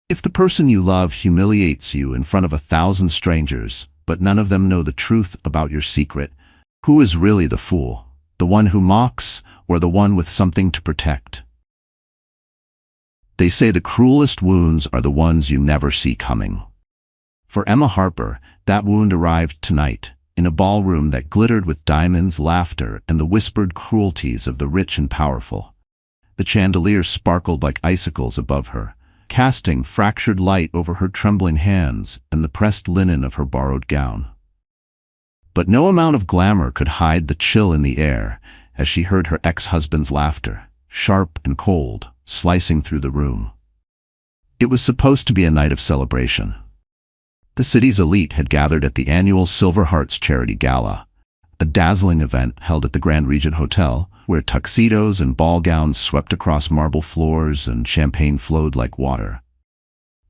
If the person you love humiliates you in front of 1,000 strangers, but none of them know the truth about your secret, who is really the fool? The one who mocks, or the one with something to protect? They say the cruelest wounds are the ones you never see coming. For Emma Harper, that wound arrived tonight, in a ballroom that glittered with diamonds, laughter, and the whispered cruelties of the rich and powerful. The chandeliers sparkled like icicles above her, casting fractured light over her trembling hands and the pressed linen of her borrowed gown. But no amount of glamour could hide the chill in the air as she heard her ex-husband's laughter, sharp and cold, slicing through the room. It was supposed to be a night of celebration. The city's elite had gathered at the annual Silver Hearts Charity Gala, a dazzling event held at the Grand Regent Hotel, where tuxedos and ball gowns swept across marble floors and champagne flowed like water.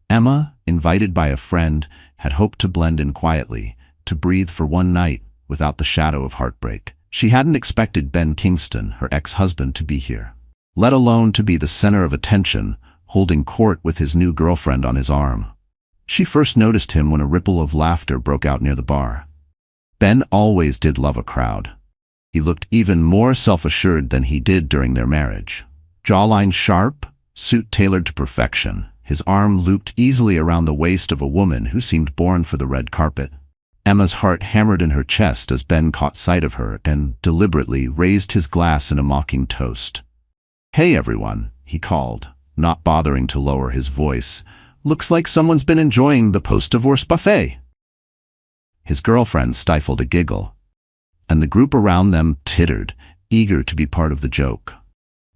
Emma, invited by a friend, had hoped to blend in quietly, to breathe for one night without the shadow of heartbreak. She hadn't expected Ben Kingston, her ex-husband, to be here, let alone to be the center of attention, holding court with his new girlfriend on his arm. She first noticed him when a ripple of laughter broke out near the bar. Ben always did love a crowd. He looked even more self-assured than he did during their marriage. Jawline sharp, suit tailored to perfection, his arm looped easily around the waist of a woman who seemed born for the red carpet. Emma's heart hammered in her chest as Ben caught sight of her and deliberately raised his glass in a mocking toast. "Hey everyone," he called, not bothering to lower his voice. "Looks like someone's been enjoying the post-divorce buffet." His girlfriend stifled a giggle, and the group around them tittered, eager to be part of the joke.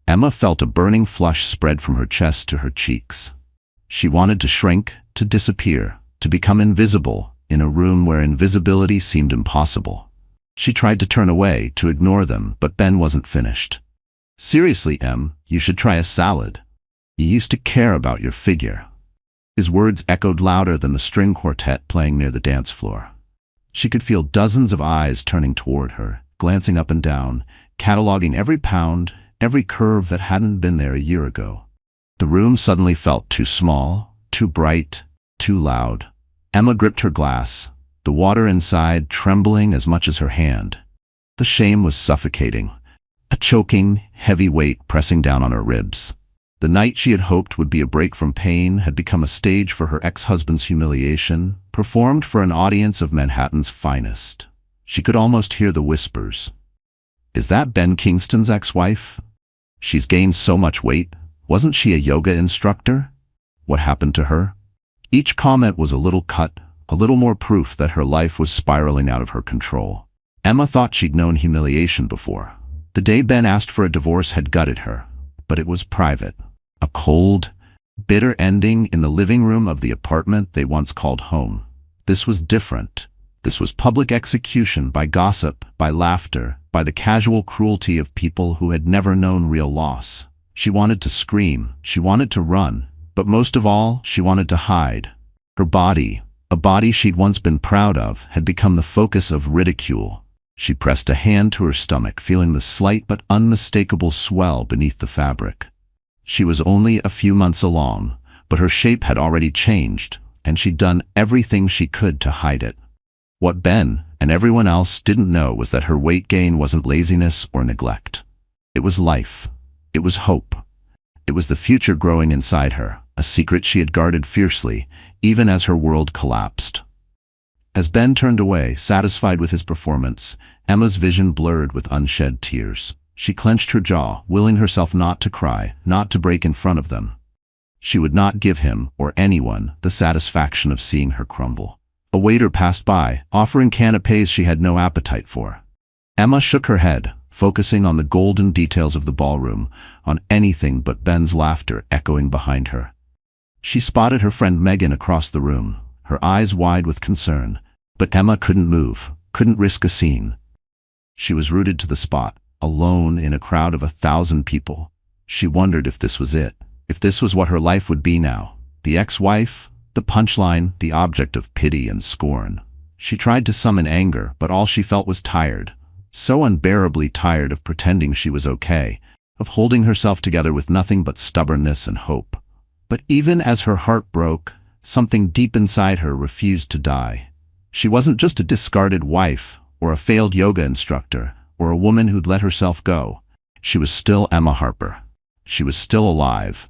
Emma felt a burning flush spread from her chest to her cheeks. She wanted to shrink, to disappear, to become invisible in a room where invisibility seemed impossible. She tried to turn away, to ignore them, but Ben wasn't finished. "Seriously, Em, you should try a salad. You used to care about your figure." His words echoed louder than the string quartet playing near the dance floor. She could feel dozens of eyes turning toward her, glancing up and down, cataloging every pound, every curve that hadn't been there a year ago. The room suddenly felt too small, too bright, too loud. Emma gripped her glass, the water inside trembling as much as her hand. The shame was suffocating, a choking, heavy weight pressing down on her ribs. The night she had hoped would be a break from pain had become a stage for her ex-husband's humiliation, performed for an audience of Manhattan's finest. She could almost hear the whispers. "Is that Ben Kingston's ex-wife? She's gained so much weight. Wasn't she a yoga instructor? What happened to her?" Each comment was a little cut, a little more proof that her life was spiraling out of her control. Emma thought she'd known humiliation before. The day Ben asked for a divorce had gutted her, but it was private. A cold, bitter ending in the living room of the apartment they once called home. This was different. This was public execution by gossip, by laughter, by the casual cruelty of people who had never known real loss. She wanted to scream, she wanted to run, but most of all, she wanted to hide. Her body, a body she'd once been proud of, had become the focus of ridicule. She pressed a hand to her stomach, feeling the slight but unmistakable swell beneath the fabric. She was only a few months along, but her shape had already changed, and she'd done everything she could to hide it. What Ben and everyone else didn't know was that her weight gain wasn't laziness or neglect. It was life. It was hope. It was the future growing inside her, a secret she had guarded fiercely, even as her world collapsed. As Ben turned away, satisfied with his performance, Emma's vision blurred with unshed tears. She clenched her jaw, willing herself not to cry, not to break in front of them. She would not give him, or anyone, the satisfaction of seeing her crumble. A waiter passed by, offering canapés she had no appetite for. Emma shook her head, focusing on the golden details of the ballroom, on anything but Ben's laughter echoing behind her. She spotted her friend Megan across the room, her eyes wide with concern, but Emma couldn't move, couldn't risk a scene. She was rooted to the spot, alone in a crowd of 1,000 people. She wondered if this was it, if this was what her life would be now. The ex-wife, the punchline, the object of pity and scorn. She tried to summon anger, but all she felt was tired, so unbearably tired of pretending she was okay, of holding herself together with nothing but stubbornness and hope. But even as her heart broke, something deep inside her refused to die. She wasn't just a discarded wife, or a failed yoga instructor, or a woman who'd let herself go. She was still Emma Harper. She was still alive.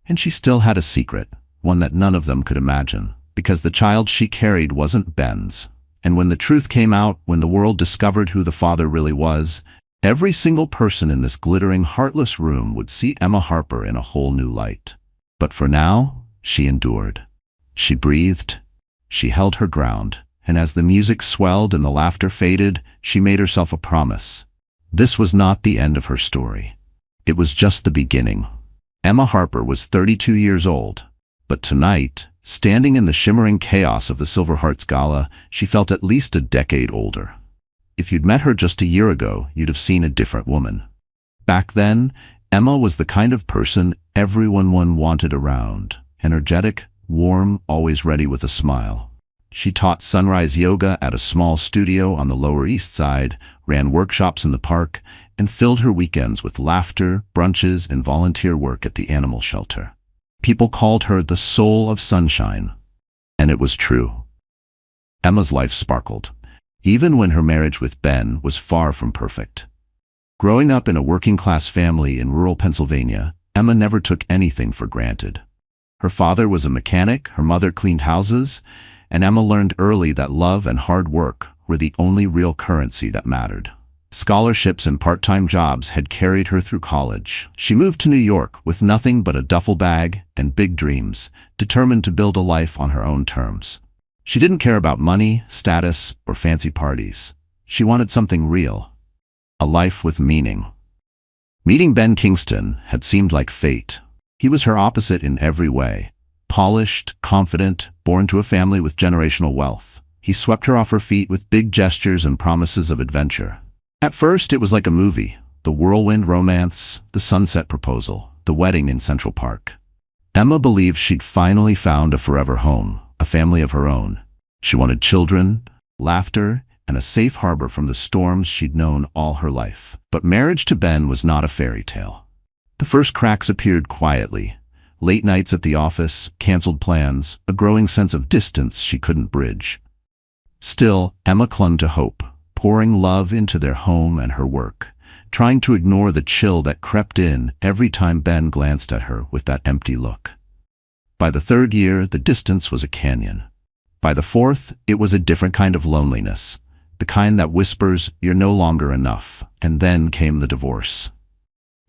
And she still had a secret, one that none of them could imagine, because the child she carried wasn't Ben's. And when the truth came out, when the world discovered who the father really was, every single person in this glittering, heartless room would see Emma Harper in a whole new light. But for now, she endured. She breathed. She held her ground. And as the music swelled and the laughter faded, she made herself a promise. This was not the end of her story. It was just the beginning. Emma Harper was 32 years old. But tonight, standing in the shimmering chaos of the Silver Hearts Gala, she felt at least a decade older. If you'd met her just a year ago, you'd have seen a different woman. Back then, Emma was the kind of person everyone wanted around. Energetic, warm, always ready with a smile. She taught sunrise yoga at a small studio on the Lower East Side, ran workshops in the park, and filled her weekends with laughter, brunches, and volunteer work at the animal shelter. People called her the soul of sunshine. And it was true. Emma's life sparkled, even when her marriage with Ben was far from perfect. Growing up in a working-class family in rural Pennsylvania, Emma never took anything for granted. Her father was a mechanic, her mother cleaned houses, and Emma learned early that love and hard work were the only real currency that mattered. Scholarships and part-time jobs had carried her through college. She moved to New York with nothing but a duffel bag and big dreams, determined to build a life on her own terms. She didn't care about money, status, or fancy parties. She wanted something real. A life with meaning. Meeting Ben Kingston had seemed like fate. He was her opposite in every way. Polished, confident, born to a family with generational wealth. He swept her off her feet with big gestures and promises of adventure. At first, it was like a movie. The whirlwind romance, the sunset proposal, the wedding in Central Park. Emma believed she'd finally found a forever home, a family of her own. She wanted children, laughter, and a safe harbor from the storms she'd known all her life. But marriage to Ben was not a fairy tale. The first cracks appeared quietly. Late nights at the office, canceled plans, a growing sense of distance she couldn't bridge. Still, Emma clung to hope, pouring love into their home and her work, trying to ignore the chill that crept in every time Ben glanced at her with that empty look. By the third year, the distance was a canyon. By the fourth, it was a different kind of loneliness, the kind that whispers, "You're no longer enough." And then came the divorce.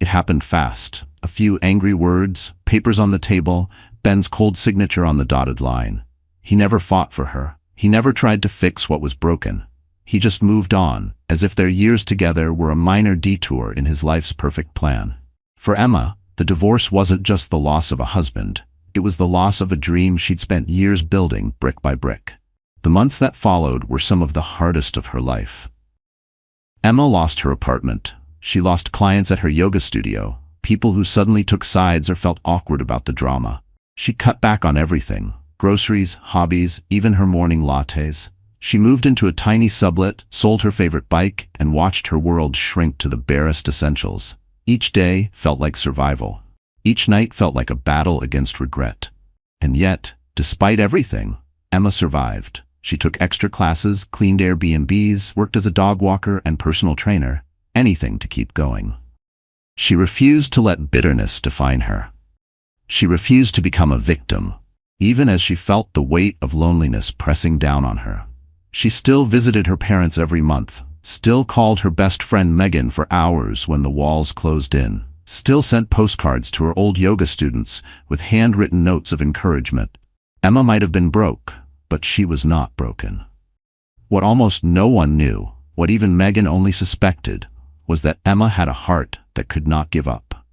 It happened fast. A few angry words, papers on the table, Ben's cold signature on the dotted line. He never fought for her. He never tried to fix what was broken. He just moved on, as if their years together were a minor detour in his life's perfect plan. For Emma, the divorce wasn't just the loss of a husband. It was the loss of a dream she'd spent years building brick by brick. The months that followed were some of the hardest of her life. Emma lost her apartment. She lost clients at her yoga studio, people who suddenly took sides or felt awkward about the drama. She cut back on everything: groceries, hobbies, even her morning lattes. She moved into a tiny sublet, sold her favorite bike, and watched her world shrink to the barest essentials. Each day felt like survival. Each night felt like a battle against regret. And yet, despite everything, Emma survived. She took extra classes, cleaned Airbnbs, worked as a dog walker and personal trainer. Anything to keep going. She refused to let bitterness define her. She refused to become a victim, even as she felt the weight of loneliness pressing down on her. She still visited her parents every month, still called her best friend Megan for hours when the walls closed in, still sent postcards to her old yoga students with handwritten notes of encouragement. Emma might have been broke, but she was not broken. What almost no one knew, what even Megan only suspected, was that Emma had a heart that could not give up.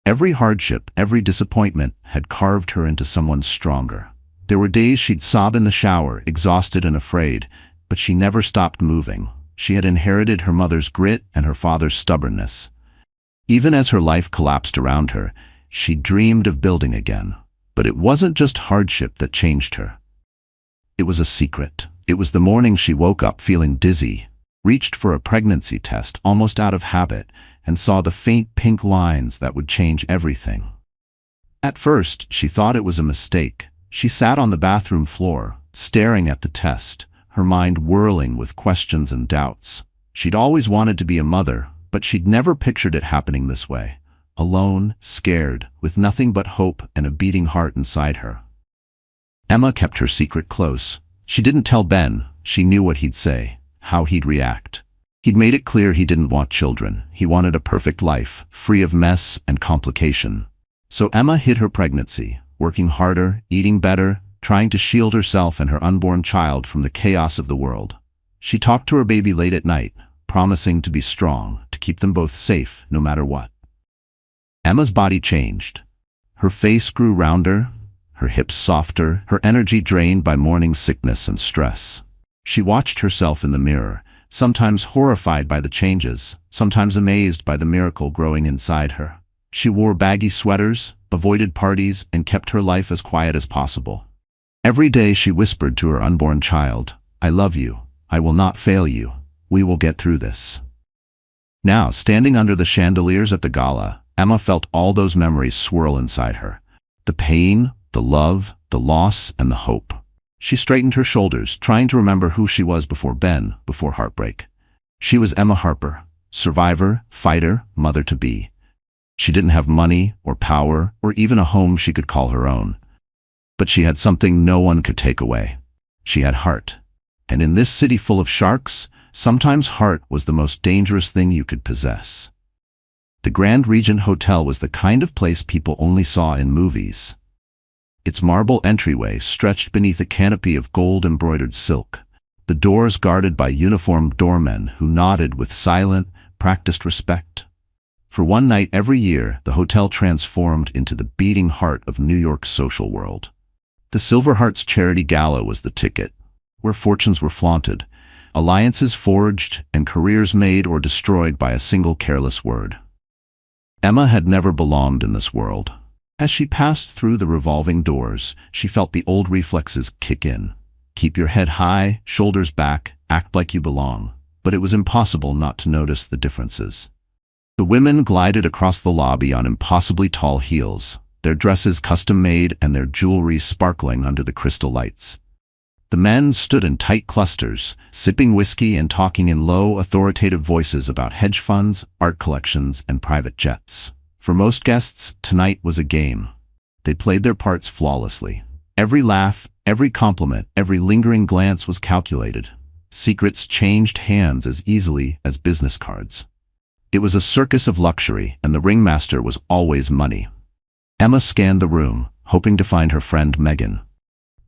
Every hardship, every disappointment had carved her into someone stronger. There were days she'd sob in the shower, exhausted and afraid, but she never stopped moving. She had inherited her mother's grit and her father's stubbornness. Even as her life collapsed around her, she dreamed of building again. But it wasn't just hardship that changed her. It was a secret. It was the morning she woke up feeling dizzy, reached for a pregnancy test almost out of habit, and saw the faint pink lines that would change everything. At first, she thought it was a mistake. She sat on the bathroom floor, staring at the test, her mind whirling with questions and doubts. She'd always wanted to be a mother, but she'd never pictured it happening this way. Alone, scared, with nothing but hope and a beating heart inside her. Emma kept her secret close. She didn't tell Ben. She knew what he'd say, how he'd react. He'd made it clear he didn't want children. He wanted a perfect life, free of mess and complication. So Emma hid her pregnancy, working harder, eating better, trying to shield herself and her unborn child from the chaos of the world. She talked to her baby late at night, promising to be strong, to keep them both safe, no matter what. Emma's body changed. Her face grew rounder, her hips softer, her energy drained by morning sickness and stress. She watched herself in the mirror, sometimes horrified by the changes, sometimes amazed by the miracle growing inside her. She wore baggy sweaters, avoided parties, and kept her life as quiet as possible. Every day she whispered to her unborn child, "I love you. I will not fail you. We will get through this." Now, standing under the chandeliers at the gala, Emma felt all those memories swirl inside her. The pain, the love, the loss, and the hope. She straightened her shoulders, trying to remember who she was before Ben, before heartbreak. She was Emma Harper, survivor, fighter, mother-to-be. She didn't have money or power or even a home she could call her own. But she had something no one could take away. She had heart. And in this city full of sharks, sometimes heart was the most dangerous thing you could possess. The Grand Regent Hotel was the kind of place people only saw in movies. Its marble entryway stretched beneath a canopy of gold-embroidered silk, the doors guarded by uniformed doormen who nodded with silent, practiced respect. For one night every year, the hotel transformed into the beating heart of New York's social world. The Silver Hearts Charity Gala was the ticket, where fortunes were flaunted, alliances forged, and careers made or destroyed by a single careless word. Emma had never belonged in this world. As she passed through the revolving doors, she felt the old reflexes kick in. Keep your head high, shoulders back, act like you belong. But it was impossible not to notice the differences. The women glided across the lobby on impossibly tall heels, their dresses custom-made and their jewelry sparkling under the crystal lights. The men stood in tight clusters, sipping whiskey and talking in low, authoritative voices about hedge funds, art collections, and private jets. For most guests, tonight was a game. They played their parts flawlessly. Every laugh, every compliment, every lingering glance was calculated. Secrets changed hands as easily as business cards. It was a circus of luxury, and the ringmaster was always money. Emma scanned the room, hoping to find her friend Megan.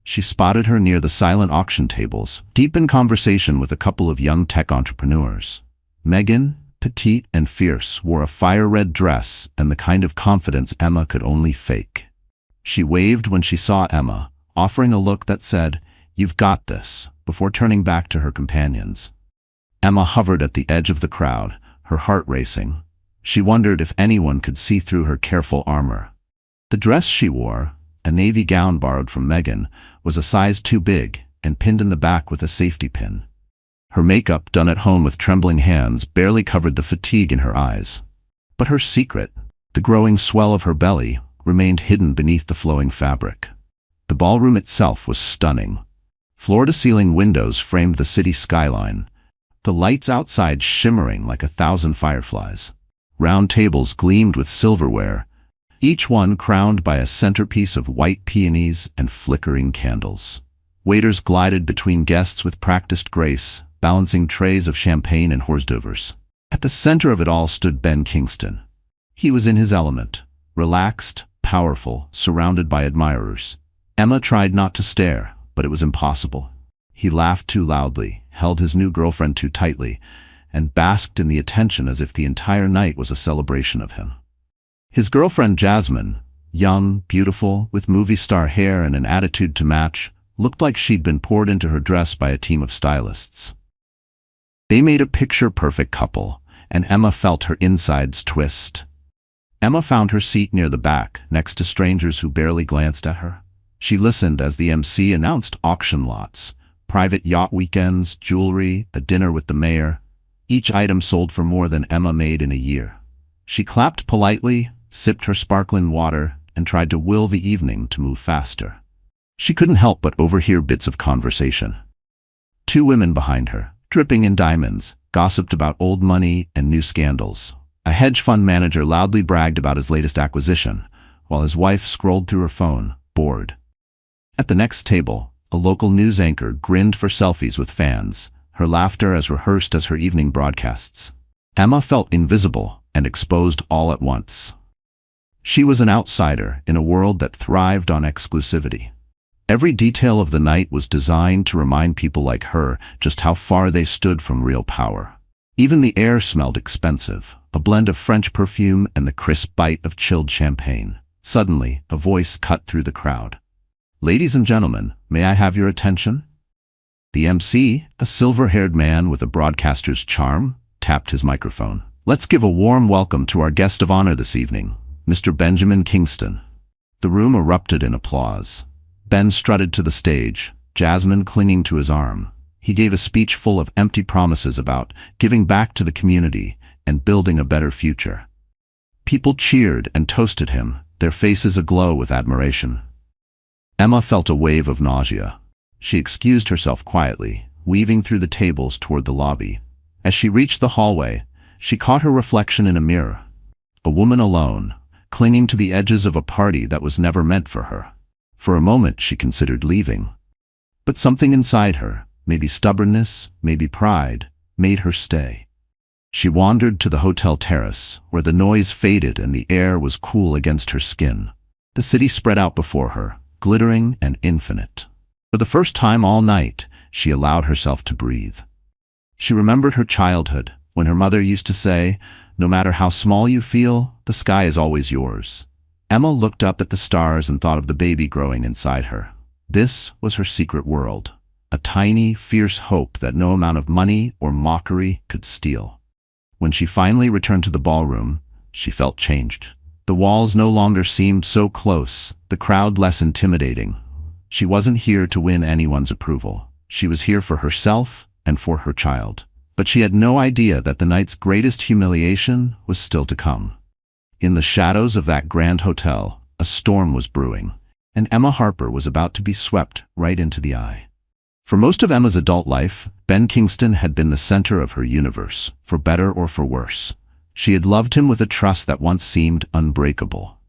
She spotted her near the silent auction tables, deep in conversation with a couple of young tech entrepreneurs. Megan, petite and fierce, wore a fire-red dress and the kind of confidence Emma could only fake. She waved when she saw Emma, offering a look that said, "You've got this," before turning back to her companions. Emma hovered at the edge of the crowd, her heart racing. She wondered if anyone could see through her careful armor. The dress she wore, a navy gown borrowed from Megan, was a size too big and pinned in the back with a safety pin. Her makeup, done at home with trembling hands, barely covered the fatigue in her eyes. But her secret, the growing swell of her belly, remained hidden beneath the flowing fabric. The ballroom itself was stunning. Floor-to-ceiling windows framed the city skyline, the lights outside shimmering like 1,000 fireflies. Round tables gleamed with silverware, each one crowned by a centerpiece of white peonies and flickering candles. Waiters glided between guests with practiced grace, balancing trays of champagne and hors d'oeuvres. At the center of it all stood Ben Kingston. He was in his element, relaxed, powerful, surrounded by admirers. Emma tried not to stare, but it was impossible. He laughed too loudly, held his new girlfriend too tightly, and basked in the attention as if the entire night was a celebration of him. His girlfriend Jasmine, young, beautiful, with movie star hair and an attitude to match, looked like she'd been poured into her dress by a team of stylists. They made a picture-perfect couple, and Emma felt her insides twist. Emma found her seat near the back, next to strangers who barely glanced at her. She listened as the MC announced auction lots, private yacht weekends, jewelry, a dinner with the mayor. Each item sold for more than Emma made in a year. She clapped politely, sipped her sparkling water, and tried to will the evening to move faster. She couldn't help but overhear bits of conversation. Two women behind her, dripping in diamonds, gossiped about old money and new scandals. A hedge fund manager loudly bragged about his latest acquisition, while his wife scrolled through her phone, bored. At the next table, a local news anchor grinned for selfies with fans, her laughter as rehearsed as her evening broadcasts. Emma felt invisible and exposed all at once. She was an outsider in a world that thrived on exclusivity. Every detail of the night was designed to remind people like her just how far they stood from real power. Even the air smelled expensive, a blend of French perfume and the crisp bite of chilled champagne. Suddenly, a voice cut through the crowd. "Ladies and gentlemen, may I have your attention?" The MC, a silver-haired man with a broadcaster's charm, tapped his microphone. "Let's give a warm welcome to our guest of honor this evening, Mr. Benjamin Kingston." The room erupted in applause. Ben strutted to the stage, Jasmine clinging to his arm. He gave a speech full of empty promises about giving back to the community and building a better future. People cheered and toasted him, their faces aglow with admiration. Emma felt a wave of nausea. She excused herself quietly, weaving through the tables toward the lobby. As she reached the hallway, she caught her reflection in a mirror. A woman alone, clinging to the edges of a party that was never meant for her. For a moment she considered leaving. But something inside her, maybe stubbornness, maybe pride, made her stay. She wandered to the hotel terrace, where the noise faded and the air was cool against her skin. The city spread out before her, glittering and infinite. For the first time all night, she allowed herself to breathe. She remembered her childhood, when her mother used to say, "No matter how small you feel, the sky is always yours." Emma looked up at the stars and thought of the baby growing inside her. This was her secret world, a tiny, fierce hope that no amount of money or mockery could steal. When she finally returned to the ballroom, she felt changed. The walls no longer seemed so close, the crowd less intimidating. She wasn't here to win anyone's approval. She was here for herself and for her child. But she had no idea that the night's greatest humiliation was still to come. In the shadows of that grand hotel, a storm was brewing, and Emma Harper was about to be swept right into the eye. For most of Emma's adult life, Ben Kingston had been the center of her universe, for better or for worse. She had loved him with a trust that once seemed unbreakable.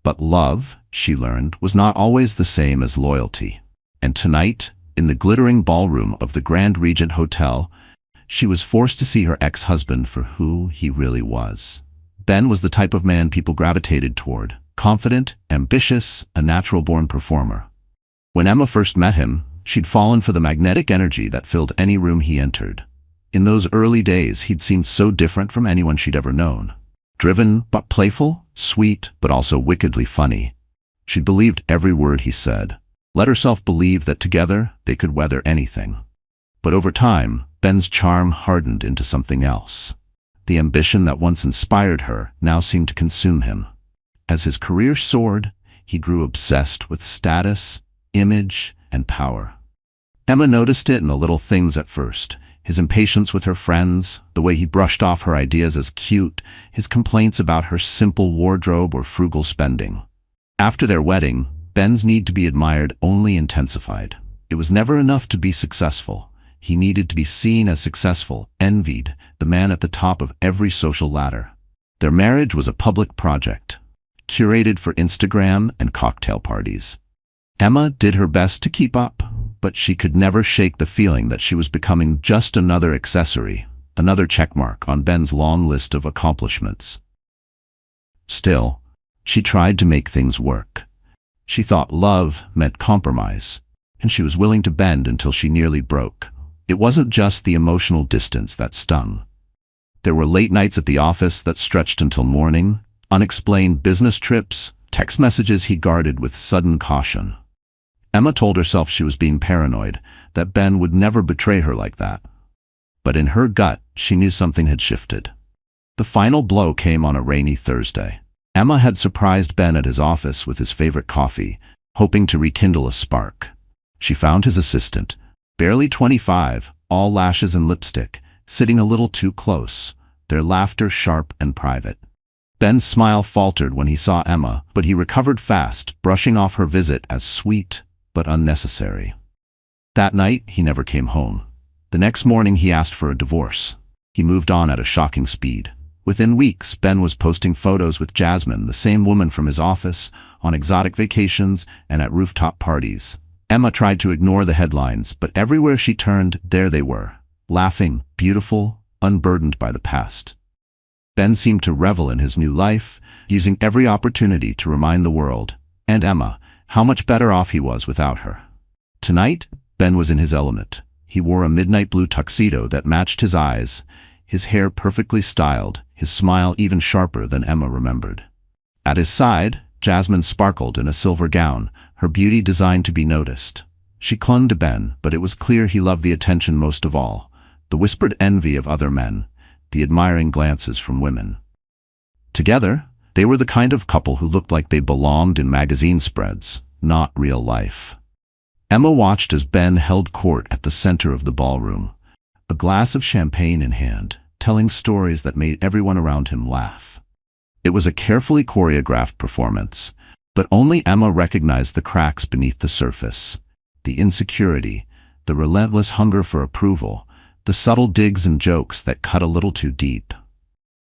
But love, she learned, was not always the same as loyalty. And tonight, in the glittering ballroom of the Grand Regent Hotel, she was forced to see her ex-husband for who he really was. Ben was the type of man people gravitated toward, confident, ambitious, a natural-born performer. When Emma first met him, she'd fallen for the magnetic energy that filled any room he entered. In those early days, he'd seemed so different from anyone she'd ever known. Driven but playful, sweet but also wickedly funny. She'd believed every word he said, let herself believe that together they could weather anything. But over time, Ben's charm hardened into something else. The ambition that once inspired her now seemed to consume him. As his career soared, he grew obsessed with status, image, and power. Emma noticed it in the little things at first. His impatience with her friends, the way he brushed off her ideas as cute, his complaints about her simple wardrobe or frugal spending. After their wedding, Ben's need to be admired only intensified. It was never enough to be successful. He needed to be seen as successful, envied, the man at the top of every social ladder. Their marriage was a public project, curated for Instagram and cocktail parties. Emma did her best to keep up, but she could never shake the feeling that she was becoming just another accessory, another checkmark on Ben's long list of accomplishments. Still, she tried to make things work. She thought love meant compromise, and she was willing to bend until she nearly broke. It wasn't just the emotional distance that stung. There were late nights at the office that stretched until morning, unexplained business trips, text messages he guarded with sudden caution. Emma told herself she was being paranoid, that Ben would never betray her like that. But in her gut, she knew something had shifted. The final blow came on a rainy Thursday. Emma had surprised Ben at his office with his favorite coffee, hoping to rekindle a spark. She found his assistant, barely 25, all lashes and lipstick, sitting a little too close, their laughter sharp and private. Ben's smile faltered when he saw Emma, but he recovered fast, brushing off her visit as sweet but unnecessary. That night, he never came home. The next morning, he asked for a divorce. He moved on at a shocking speed. Within weeks, Ben was posting photos with Jasmine, the same woman from his office, on exotic vacations and at rooftop parties. Emma tried to ignore the headlines, but everywhere she turned, there they were, laughing, beautiful, unburdened by the past. Ben seemed to revel in his new life, using every opportunity to remind the world, and Emma, how much better off he was without her. Tonight, Ben was in his element. He wore a midnight blue tuxedo that matched his eyes, his hair perfectly styled, his smile even sharper than Emma remembered. At his side, Jasmine sparkled in a silver gown, her beauty designed to be noticed. She clung to Ben, but it was clear he loved the attention most of all, the whispered envy of other men, the admiring glances from women. Together, they were the kind of couple who looked like they belonged in magazine spreads, not real life. Emma watched as Ben held court at the center of the ballroom, a glass of champagne in hand, telling stories that made everyone around him laugh. It was a carefully choreographed performance, but only Emma recognized the cracks beneath the surface, the insecurity, the relentless hunger for approval, the subtle digs and jokes that cut a little too deep.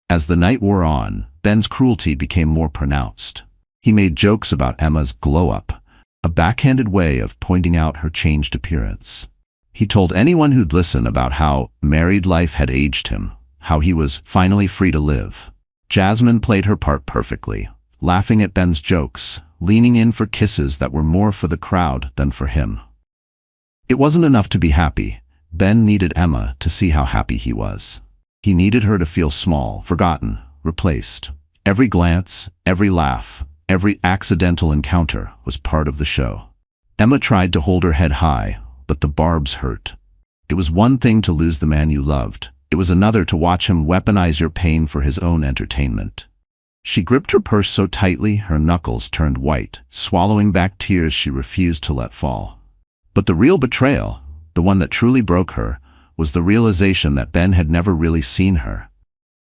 As the night wore on, Ben's cruelty became more pronounced. He made jokes about Emma's glow-up, a backhanded way of pointing out her changed appearance. He told anyone who'd listen about how married life had aged him, how he was finally free to live. Jasmine played her part perfectly, laughing at Ben's jokes, leaning in for kisses that were more for the crowd than for him. It wasn't enough to be happy. Ben needed Emma to see how happy he was. He needed her to feel small, forgotten, replaced. Every glance, every laugh, every accidental encounter was part of the show. Emma tried to hold her head high, but the barbs hurt. It was one thing to lose the man you loved. It was another to watch him weaponize your pain for his own entertainment. She gripped her purse so tightly her knuckles turned white, swallowing back tears she refused to let fall. But the real betrayal, the one that truly broke her, was the realization that Ben had never really seen her.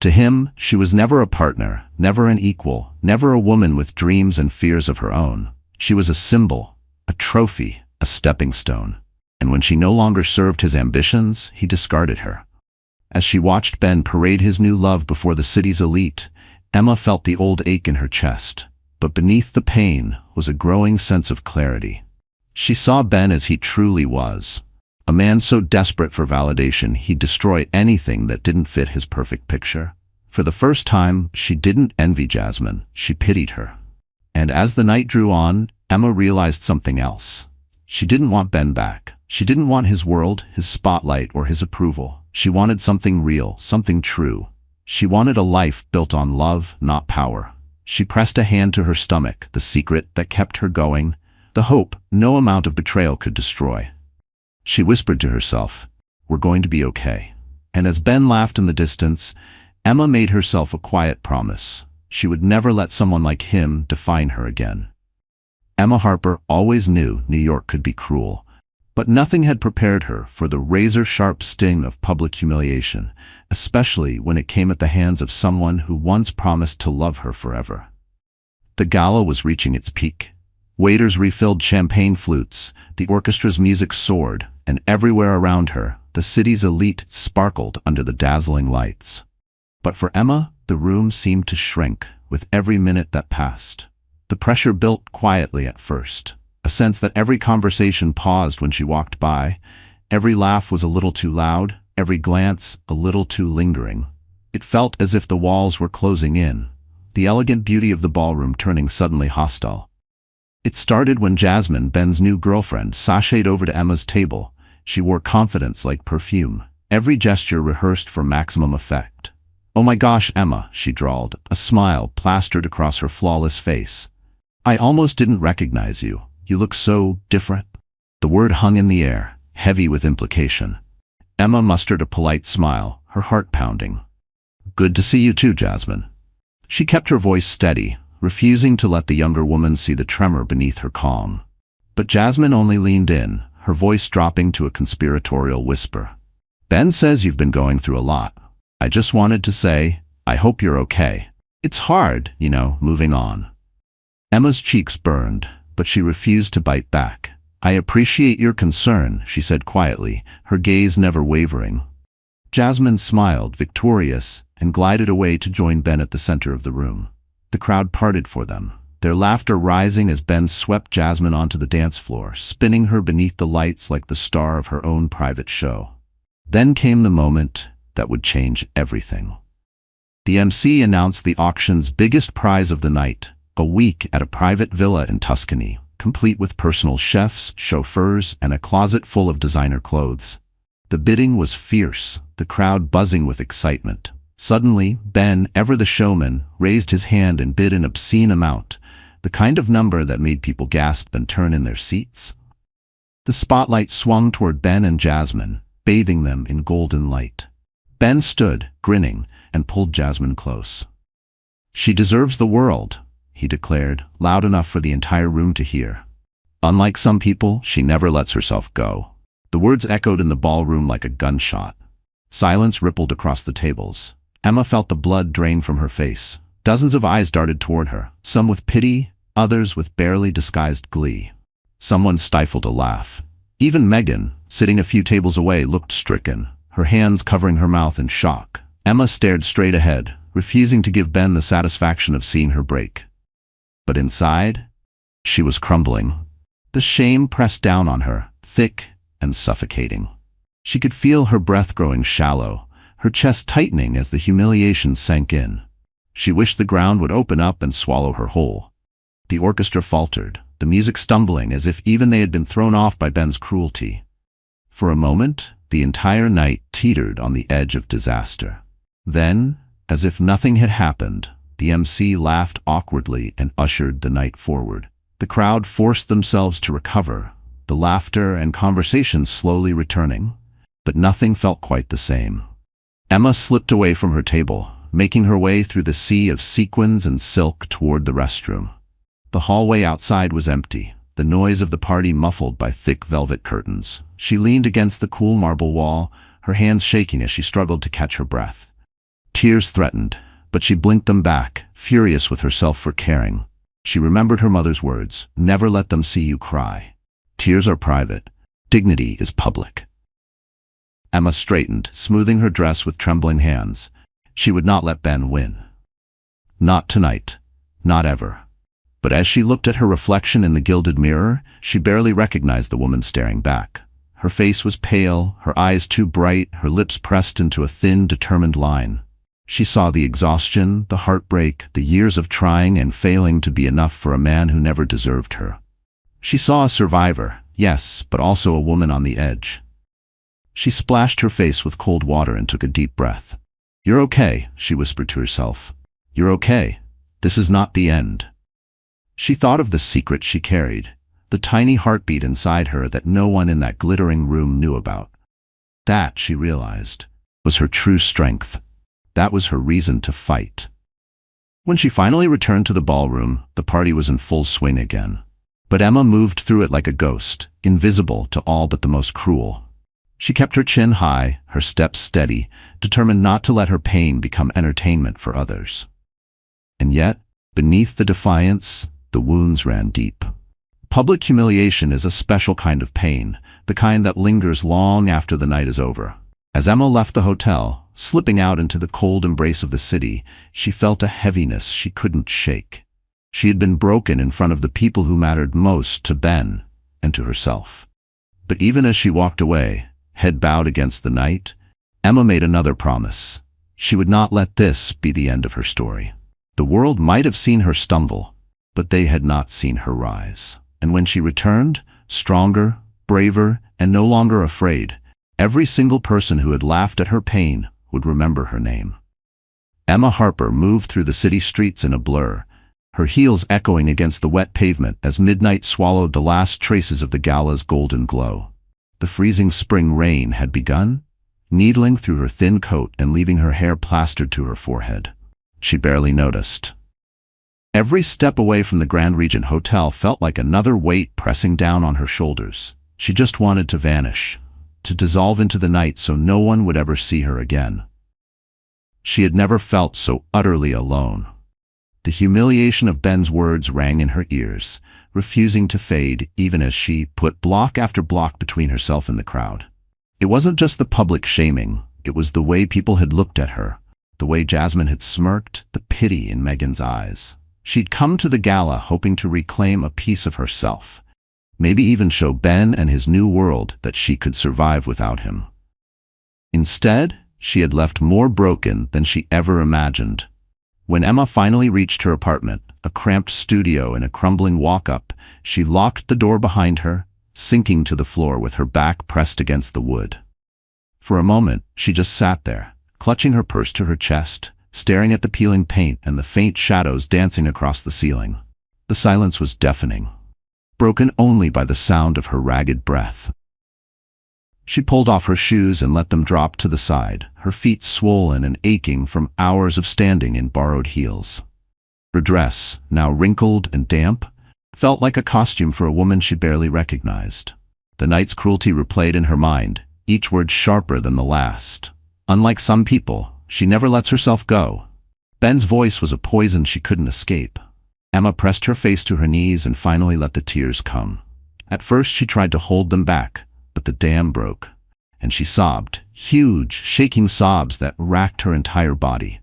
To him, she was never a partner, never an equal, never a woman with dreams and fears of her own. She was a symbol, a trophy, a stepping stone. And when she no longer served his ambitions, he discarded her. As she watched Ben parade his new love before the city's elite, Emma felt the old ache in her chest. But beneath the pain was a growing sense of clarity. She saw Ben as he truly was. A man so desperate for validation he'd destroy anything that didn't fit his perfect picture. For the first time, she didn't envy Jasmine, she pitied her. And as the night drew on, Emma realized something else. She didn't want Ben back. She didn't want his world, his spotlight, or his approval. She wanted something real, something true. She wanted a life built on love, not power. She pressed a hand to her stomach, the secret that kept her going, the hope no amount of betrayal could destroy. She whispered to herself, "We're going to be okay." And as Ben laughed in the distance, Emma made herself a quiet promise. She would never let someone like him define her again. Emma Harper always knew New York could be cruel, but nothing had prepared her for the razor-sharp sting of public humiliation, especially when it came at the hands of someone who once promised to love her forever. The gala was reaching its peak. Waiters refilled champagne flutes, the orchestra's music soared, and everywhere around her, the city's elite sparkled under the dazzling lights. But for Emma, the room seemed to shrink with every minute that passed. The pressure built quietly at first, a sense that every conversation paused when she walked by, every laugh was a little too loud, every glance a little too lingering. It felt as if the walls were closing in, the elegant beauty of the ballroom turning suddenly hostile. It started when Jasmine, Ben's new girlfriend, sashayed over to Emma's table. She wore confidence like perfume, every gesture rehearsed for maximum effect. "Oh my gosh, Emma," she drawled, a smile plastered across her flawless face. "I almost didn't recognize you. You look so different." The word hung in the air, heavy with implication. Emma mustered a polite smile, her heart pounding. "Good to see you too, Jasmine." She kept her voice steady, refusing to let the younger woman see the tremor beneath her calm. But Jasmine only leaned in, her voice dropping to a conspiratorial whisper. "Ben says you've been going through a lot. I just wanted to say, I hope you're okay." It's hard, moving on. Emma's cheeks burned, but she refused to bite back. I appreciate your concern, she said quietly, her gaze never wavering. Jasmine smiled, victorious, and glided away to join Ben at the center of the room. The crowd parted for them, their laughter rising as Ben swept Jasmine onto the dance floor, spinning her beneath the lights like the star of her own private show. Then came the moment that would change everything. The MC announced the auction's biggest prize of the night, a week at a private villa in Tuscany, complete with personal chefs, chauffeurs, and a closet full of designer clothes. The bidding was fierce, the crowd buzzing with excitement. Suddenly, Ben, ever the showman, raised his hand and bid an obscene amount, the kind of number that made people gasp and turn in their seats. The spotlight swung toward Ben and Jasmine, bathing them in golden light. Ben stood, grinning, and pulled Jasmine close. "She deserves the world," he declared, loud enough for the entire room to hear. "Unlike some people, she never lets herself go." The words echoed in the ballroom like a gunshot. Silence rippled across the tables. Emma felt the blood drain from her face. Dozens of eyes darted toward her, some with pity, others with barely disguised glee. Someone stifled a laugh. Even Megan, sitting a few tables away, looked stricken, her hands covering her mouth in shock. Emma stared straight ahead, refusing to give Ben the satisfaction of seeing her break. But inside, she was crumbling. The shame pressed down on her, thick and suffocating. She could feel her breath growing shallow, her chest tightening as the humiliation sank in. She wished the ground would open up and swallow her whole. The orchestra faltered, the music stumbling as if even they had been thrown off by Ben's cruelty. For a moment, the entire night teetered on the edge of disaster. Then, as if nothing had happened, the MC laughed awkwardly and ushered the night forward. The crowd forced themselves to recover, the laughter and conversation slowly returning, but nothing felt quite the same. Emma slipped away from her table, making her way through the sea of sequins and silk toward the restroom. The hallway outside was empty, the noise of the party muffled by thick velvet curtains. She leaned against the cool marble wall, her hands shaking as she struggled to catch her breath. Tears threatened, but she blinked them back, furious with herself for caring. She remembered her mother's words, "Never let them see you cry. Tears are private. Dignity is public." Emma straightened, smoothing her dress with trembling hands. She would not let Ben win. Not tonight. Not ever. But as she looked at her reflection in the gilded mirror, she barely recognized the woman staring back. Her face was pale, her eyes too bright, her lips pressed into a thin, determined line. She saw the exhaustion, the heartbreak, the years of trying and failing to be enough for a man who never deserved her. She saw a survivor, yes, but also a woman on the edge. She splashed her face with cold water and took a deep breath. "You're okay," she whispered to herself. "You're okay. This is not the end." She thought of the secret she carried, the tiny heartbeat inside her that no one in that glittering room knew about. That, she realized, was her true strength. That was her reason to fight. When she finally returned to the ballroom, the party was in full swing again. But Emma moved through it like a ghost, invisible to all but the most cruel. She kept her chin high, her steps steady, determined not to let her pain become entertainment for others. And yet, beneath the defiance, the wounds ran deep. Public humiliation is a special kind of pain, the kind that lingers long after the night is over. As Emma left the hotel, slipping out into the cold embrace of the city, she felt a heaviness she couldn't shake. She had been broken in front of the people who mattered most to Ben and to herself. But even as she walked away, head bowed against the night, Emma made another promise. She would not let this be the end of her story. The world might have seen her stumble, but they had not seen her rise. And when she returned, stronger, braver, and no longer afraid, every single person who had laughed at her pain would remember her name. Emma Harper moved through the city streets in a blur, her heels echoing against the wet pavement as midnight swallowed the last traces of the gala's golden glow. The freezing spring rain had begun, needling through her thin coat and leaving her hair plastered to her forehead. She barely noticed. Every step away from the Grand Regent Hotel felt like another weight pressing down on her shoulders. She just wanted to vanish, to dissolve into the night so no one would ever see her again. She had never felt so utterly alone. The humiliation of Ben's words rang in her ears, refusing to fade even as she put block after block between herself and the crowd. It wasn't just the public shaming, it was the way people had looked at her, the way Jasmine had smirked, the pity in Megan's eyes. She'd come to the gala hoping to reclaim a piece of herself, maybe even show Ben and his new world that she could survive without him. Instead, she had left more broken than she ever imagined. When Emma finally reached her apartment, a cramped studio in a crumbling walk-up, she locked the door behind her, sinking to the floor with her back pressed against the wood. For a moment, she just sat there, clutching her purse to her chest, staring at the peeling paint and the faint shadows dancing across the ceiling. The silence was deafening, broken only by the sound of her ragged breath. She pulled off her shoes and let them drop to the side, her feet swollen and aching from hours of standing in borrowed heels. Her dress, now wrinkled and damp, felt like a costume for a woman she barely recognized. The night's cruelty replayed in her mind, each word sharper than the last. Unlike some people, she never lets herself go. Ben's voice was a poison she couldn't escape. Emma pressed her face to her knees and finally let the tears come. At first she tried to hold them back, but the dam broke, and she sobbed, huge, shaking sobs that racked her entire body.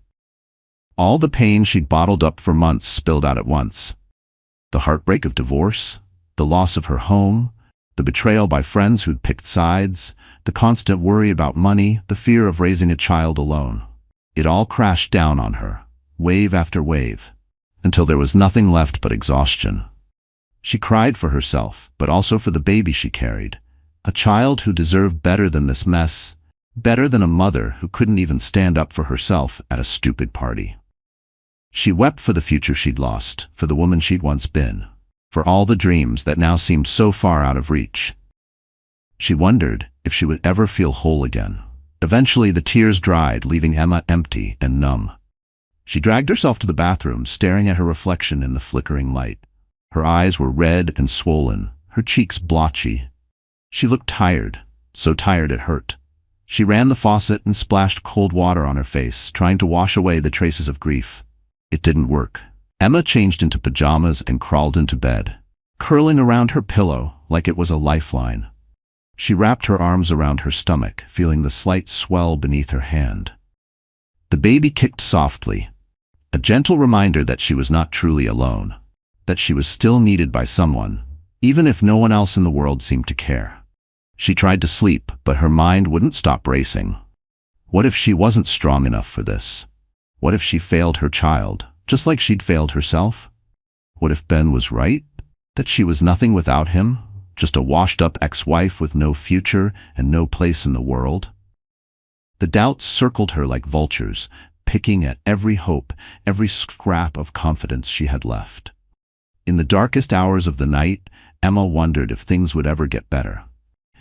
All the pain she'd bottled up for months spilled out at once. The heartbreak of divorce, the loss of her home, the betrayal by friends who'd picked sides, the constant worry about money, the fear of raising a child alone. It all crashed down on her, wave after wave, until there was nothing left but exhaustion. She cried for herself, but also for the baby she carried, a child who deserved better than this mess, better than a mother who couldn't even stand up for herself at a stupid party. She wept for the future she'd lost, for the woman she'd once been, for all the dreams that now seemed so far out of reach. She wondered if she would ever feel whole again. Eventually the tears dried, leaving Emma empty and numb. She dragged herself to the bathroom, staring at her reflection in the flickering light. Her eyes were red and swollen, her cheeks blotchy. She looked tired, so tired it hurt. She ran the faucet and splashed cold water on her face, trying to wash away the traces of grief. It didn't work. Emma changed into pajamas and crawled into bed, curling around her pillow like it was a lifeline. She wrapped her arms around her stomach, feeling the slight swell beneath her hand. The baby kicked softly, a gentle reminder that she was not truly alone, that she was still needed by someone, even if no one else in the world seemed to care. She tried to sleep, but her mind wouldn't stop racing. What if she wasn't strong enough for this? What if she failed her child, just like she'd failed herself? What if Ben was right? That she was nothing without him, just a washed-up ex-wife with no future and no place in the world? The doubts circled her like vultures, picking at every hope, every scrap of confidence she had left. In the darkest hours of the night, Emma wondered if things would ever get better.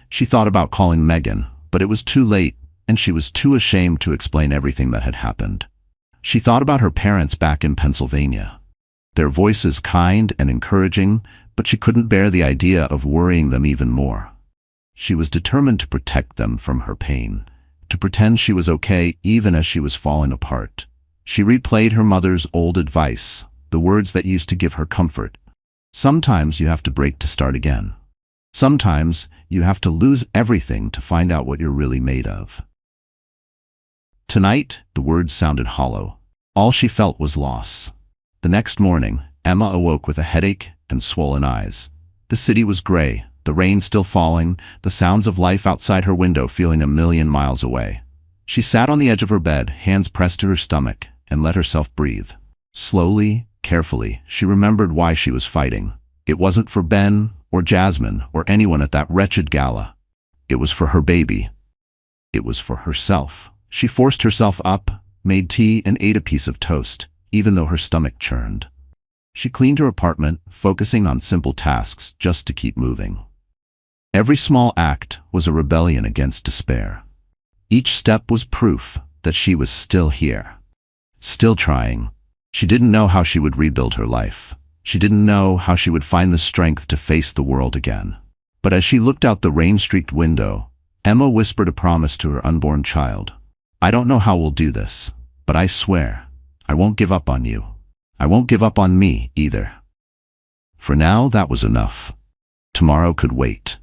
She thought about calling Megan, but it was too late, and she was too ashamed to explain everything that had happened. She thought about her parents back in Pennsylvania. Their voices kind and encouraging, but she couldn't bear the idea of worrying them even more. She was determined to protect them from her pain, to pretend she was okay even as she was falling apart. She replayed her mother's old advice, the words that used to give her comfort. Sometimes you have to break to start again. Sometimes you have to lose everything to find out what you're really made of. Tonight, the words sounded hollow. All she felt was loss. The next morning, Emma awoke with a headache and swollen eyes. The city was gray, the rain still falling, the sounds of life outside her window feeling a million miles away. She sat on the edge of her bed, hands pressed to her stomach, and let herself breathe. Slowly, carefully, she remembered why she was fighting. It wasn't for Ben, or Jasmine, or anyone at that wretched gala. It was for her baby. It was for herself. She forced herself up, made tea, and ate a piece of toast, even though her stomach churned. She cleaned her apartment, focusing on simple tasks just to keep moving. Every small act was a rebellion against despair. Each step was proof that she was still here, still trying. She didn't know how she would rebuild her life. She didn't know how she would find the strength to face the world again. But as she looked out the rain-streaked window, Emma whispered a promise to her unborn child. "I don't know how we'll do this, but I swear, I won't give up on you. I won't give up on me, either. For now, that was enough. Tomorrow could wait.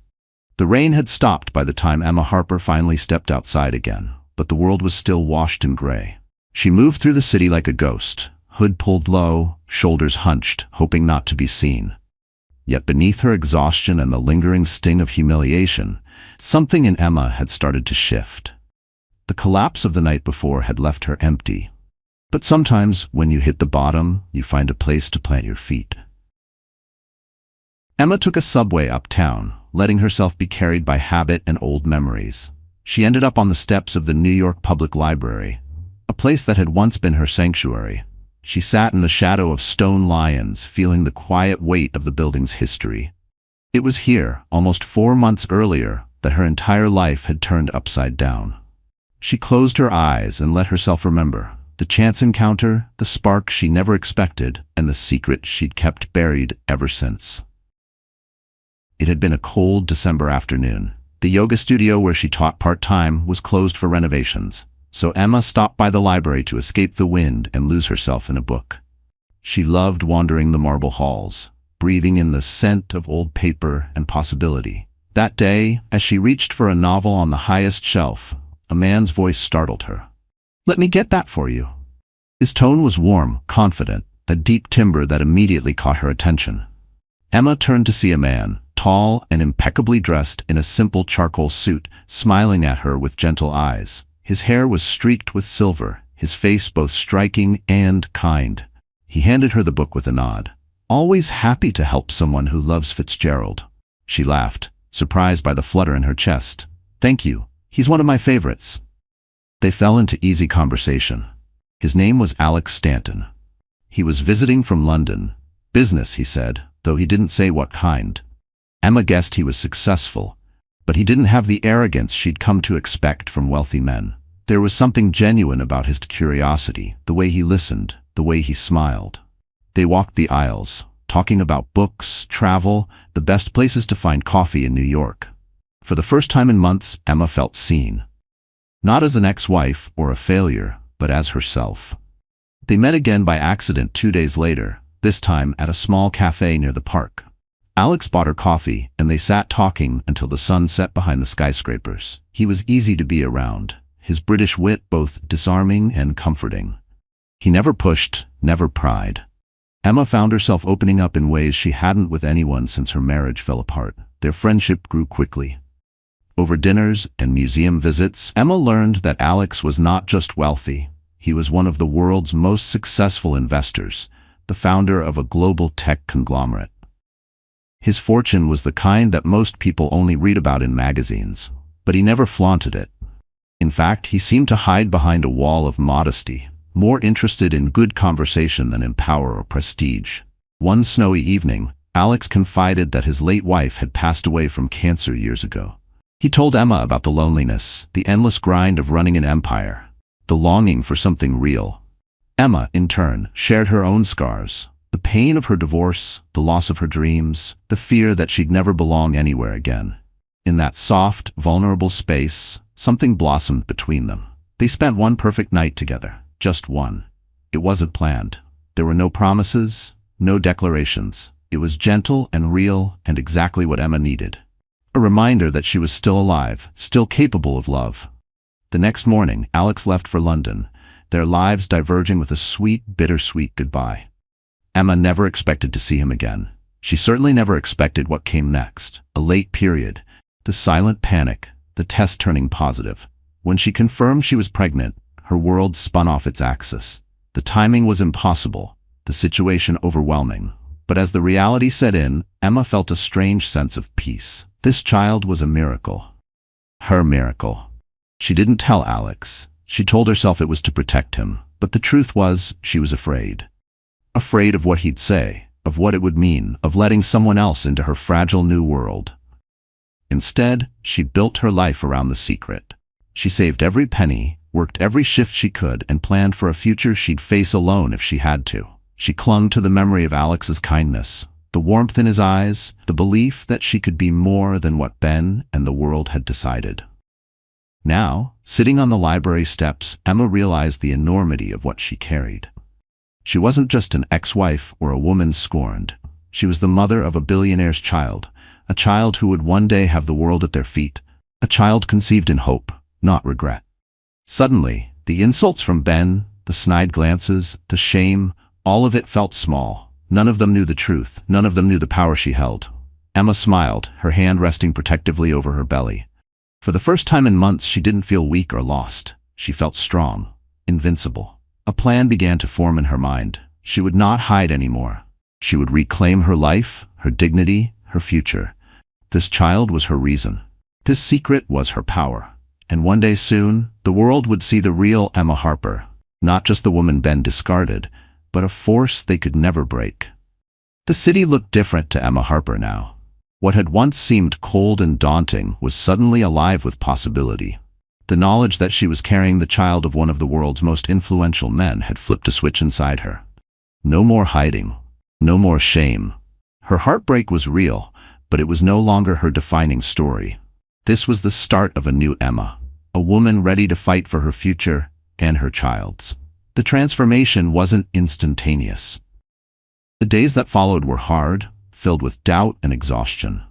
The rain had stopped by the time Emma Harper finally stepped outside again, but the world was still washed in gray. She moved through the city like a ghost, hood pulled low, shoulders hunched, hoping not to be seen. Yet beneath her exhaustion and the lingering sting of humiliation, something in Emma had started to shift. The collapse of the night before had left her empty. But sometimes, when you hit the bottom, you find a place to plant your feet. Emma took a subway uptown, letting herself be carried by habit and old memories. She ended up on the steps of the New York Public Library, a place that had once been her sanctuary. She sat in the shadow of stone lions, feeling the quiet weight of the building's history. It was here, almost 4 months earlier, that her entire life had turned upside down. She closed her eyes and let herself remember the chance encounter, the spark she never expected, and the secret she'd kept buried ever since. It had been a cold December afternoon. The yoga studio where she taught part-time was closed for renovations, so Emma stopped by the library to escape the wind and lose herself in a book. She loved wandering the marble halls, breathing in the scent of old paper and possibility. That day, as she reached for a novel on the highest shelf, a man's voice startled her. "Let me get that for you." His tone was warm, confident, a deep timbre that immediately caught her attention. Emma turned to see a man, tall and impeccably dressed in a simple charcoal suit, smiling at her with gentle eyes. His hair was streaked with silver, his face both striking and kind. He handed her the book with a nod. "Always happy to help someone who loves Fitzgerald." She laughed, surprised by the flutter in her chest. "Thank you. He's one of my favorites." They fell into easy conversation. His name was Alex Stanton. He was visiting from London. Business, he said, though he didn't say what kind. Emma guessed he was successful, but he didn't have the arrogance she'd come to expect from wealthy men. There was something genuine about his curiosity, the way he listened, the way he smiled. They walked the aisles, talking about books, travel, the best places to find coffee in New York. For the first time in months, Emma felt seen. Not as an ex-wife or a failure, but as herself. They met again by accident 2 days later, this time at a small cafe near the park. Alex bought her coffee, and they sat talking until the sun set behind the skyscrapers. He was easy to be around, his British wit both disarming and comforting. He never pushed, never pried. Emma found herself opening up in ways she hadn't with anyone since her marriage fell apart. Their friendship grew quickly. Over dinners and museum visits, Emma learned that Alex was not just wealthy. He was one of the world's most successful investors, the founder of a global tech conglomerate. His fortune was the kind that most people only read about in magazines, but he never flaunted it. In fact, he seemed to hide behind a wall of modesty, more interested in good conversation than in power or prestige. One snowy evening, Alex confided that his late wife had passed away from cancer years ago. He told Emma about the loneliness, the endless grind of running an empire, the longing for something real. Emma, in turn, shared her own scars, the pain of her divorce, the loss of her dreams, the fear that she'd never belong anywhere again. In that soft, vulnerable space, something blossomed between them. They spent one perfect night together, just one. It wasn't planned. There were no promises, no declarations. It was gentle and real and exactly what Emma needed. A reminder that she was still alive, still capable of love. The next morning, Alex left for London, their lives diverging with a sweet, bittersweet goodbye. Emma never expected to see him again. She certainly never expected what came next. A late period, the silent panic, the test turning positive. When she confirmed she was pregnant, her world spun off its axis. The timing was impossible, the situation overwhelming. But as the reality set in, Emma felt a strange sense of peace. This child was a miracle. Her miracle. She didn't tell Alex. She told herself it was to protect him. But the truth was, she was afraid. Afraid of what he'd say, of what it would mean, of letting someone else into her fragile new world. Instead, she built her life around the secret. She saved every penny, worked every shift she could, and planned for a future she'd face alone if she had to. She clung to the memory of Alex's kindness, the warmth in his eyes, the belief that she could be more than what Ben and the world had decided. Now, sitting on the library steps, Emma realized the enormity of what she carried. She wasn't just an ex-wife or a woman scorned. She was the mother of a billionaire's child, a child who would one day have the world at their feet, a child conceived in hope, not regret. Suddenly, the insults from Ben, the snide glances, the shame, all of it felt small. None of them knew the truth. None of them knew the power she held. Emma smiled, her hand resting protectively over her belly. For the first time in months, she didn't feel weak or lost. She felt strong, invincible. A plan began to form in her mind. She would not hide anymore. She would reclaim her life, her dignity, her future. This child was her reason. This secret was her power. And one day soon, the world would see the real Emma Harper, not just the woman Ben discarded, but a force they could never break. The city looked different to Emma Harper now. What had once seemed cold and daunting was suddenly alive with possibility. The knowledge that she was carrying the child of one of the world's most influential men had flipped a switch inside her. No more hiding. No more shame. Her heartbreak was real, but it was no longer her defining story. This was the start of a new Emma, a woman ready to fight for her future and her child's. The transformation wasn't instantaneous. The days that followed were hard, filled with doubt and exhaustion.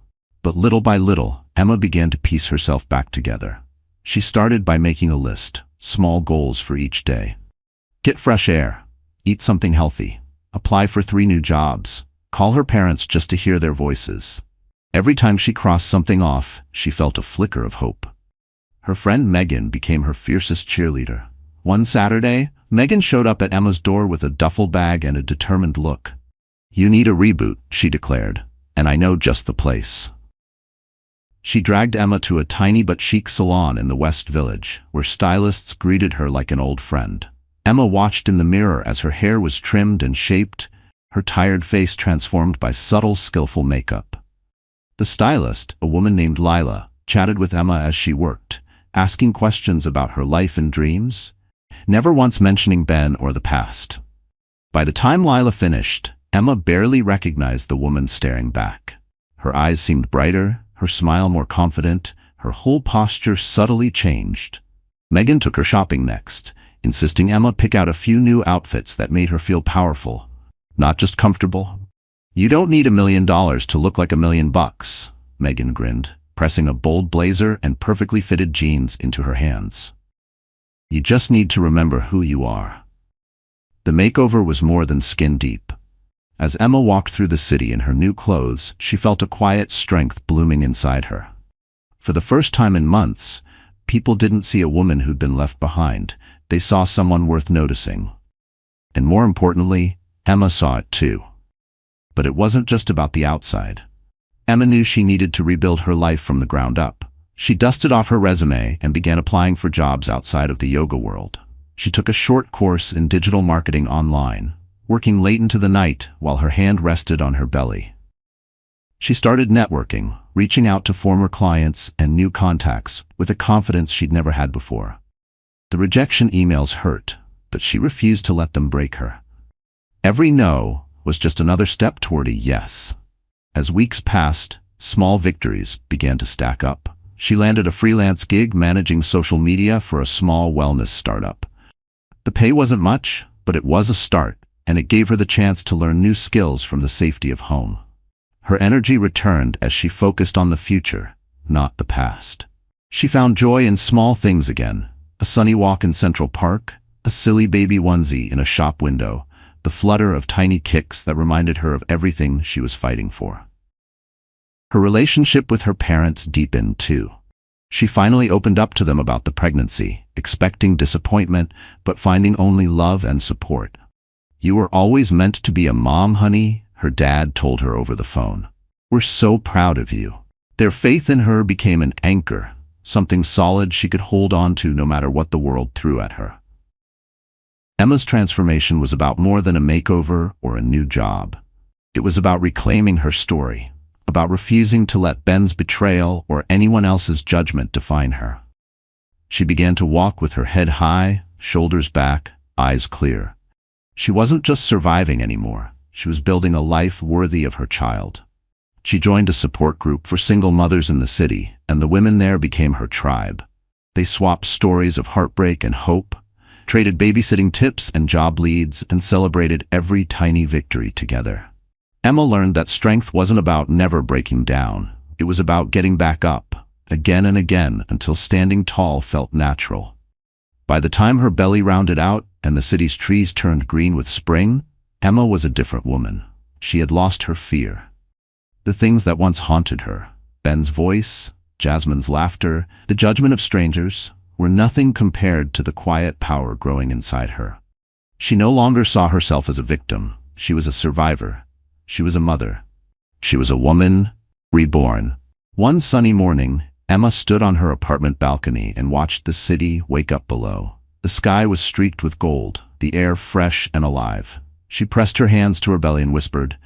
But little by little, Emma began to piece herself back together. She started by making a list, small goals for each day. Get fresh air, eat something healthy, apply for 3 new jobs, call her parents just to hear their voices. Every time she crossed something off, she felt a flicker of hope. Her friend Megan became her fiercest cheerleader. One Saturday, Megan showed up at Emma's door with a duffel bag and a determined look. "You need a reboot," she declared, "and I know just the place." She dragged Emma to a tiny but chic salon in the West Village, where stylists greeted her like an old friend. Emma watched in the mirror as her hair was trimmed and shaped, her tired face transformed by subtle, skillful makeup. The stylist, a woman named Lila, chatted with Emma as she worked, asking questions about her life and dreams, never once mentioning Ben or the past. By the time Lila finished, Emma barely recognized the woman staring back. Her eyes seemed brighter, her smile more confident, her whole posture subtly changed. Megan took her shopping next, insisting Emma pick out a few new outfits that made her feel powerful, not just comfortable. "You don't need $1 million to look like $1 million bucks," Megan grinned, pressing a bold blazer and perfectly fitted jeans into her hands. "You just need to remember who you are." The makeover was more than skin deep. As Emma walked through the city in her new clothes, she felt a quiet strength blooming inside her. For the first time in months, people didn't see a woman who'd been left behind. They saw someone worth noticing. And more importantly, Emma saw it too. But it wasn't just about the outside. Emma knew she needed to rebuild her life from the ground up. She dusted off her resume and began applying for jobs outside of the yoga world. She took a short course in digital marketing online, working late into the night while her hand rested on her belly. She started networking, reaching out to former clients and new contacts with a confidence she'd never had before. The rejection emails hurt, but she refused to let them break her. Every no was just another step toward a yes. As weeks passed, small victories began to stack up. She landed a freelance gig managing social media for a small wellness startup. The pay wasn't much, but it was a start, and it gave her the chance to learn new skills from the safety of home. Her energy returned as she focused on the future, not the past. She found joy in small things again: a sunny walk in Central Park, a silly baby onesie in a shop window, the flutter of tiny kicks that reminded her of everything she was fighting for. Her relationship with her parents deepened too. She finally opened up to them about the pregnancy, expecting disappointment, but finding only love and support. "You were always meant to be a mom, honey," her dad told her over the phone. "We're so proud of you." Their faith in her became an anchor, something solid she could hold on to no matter what the world threw at her. Emma's transformation was about more than a makeover or a new job. It was about reclaiming her story, about refusing to let Ben's betrayal or anyone else's judgment define her. She began to walk with her head high, shoulders back, eyes clear. She wasn't just surviving anymore. She was building a life worthy of her child. She joined a support group for single mothers in the city, and the women there became her tribe. They swapped stories of heartbreak and hope, traded babysitting tips and job leads, and celebrated every tiny victory together. Emma learned that strength wasn't about never breaking down. It was about getting back up, again and again, until standing tall felt natural. By the time her belly rounded out and the city's trees turned green with spring, Emma was a different woman. She had lost her fear. The things that once haunted her, Ben's voice, Jasmine's laughter, the judgment of strangers, were nothing compared to the quiet power growing inside her. She no longer saw herself as a victim. She was a survivor. She was a mother. She was a woman, reborn. One sunny morning, Emma stood on her apartment balcony and watched the city wake up below. The sky was streaked with gold, the air fresh and alive. She pressed her hands to her belly and whispered,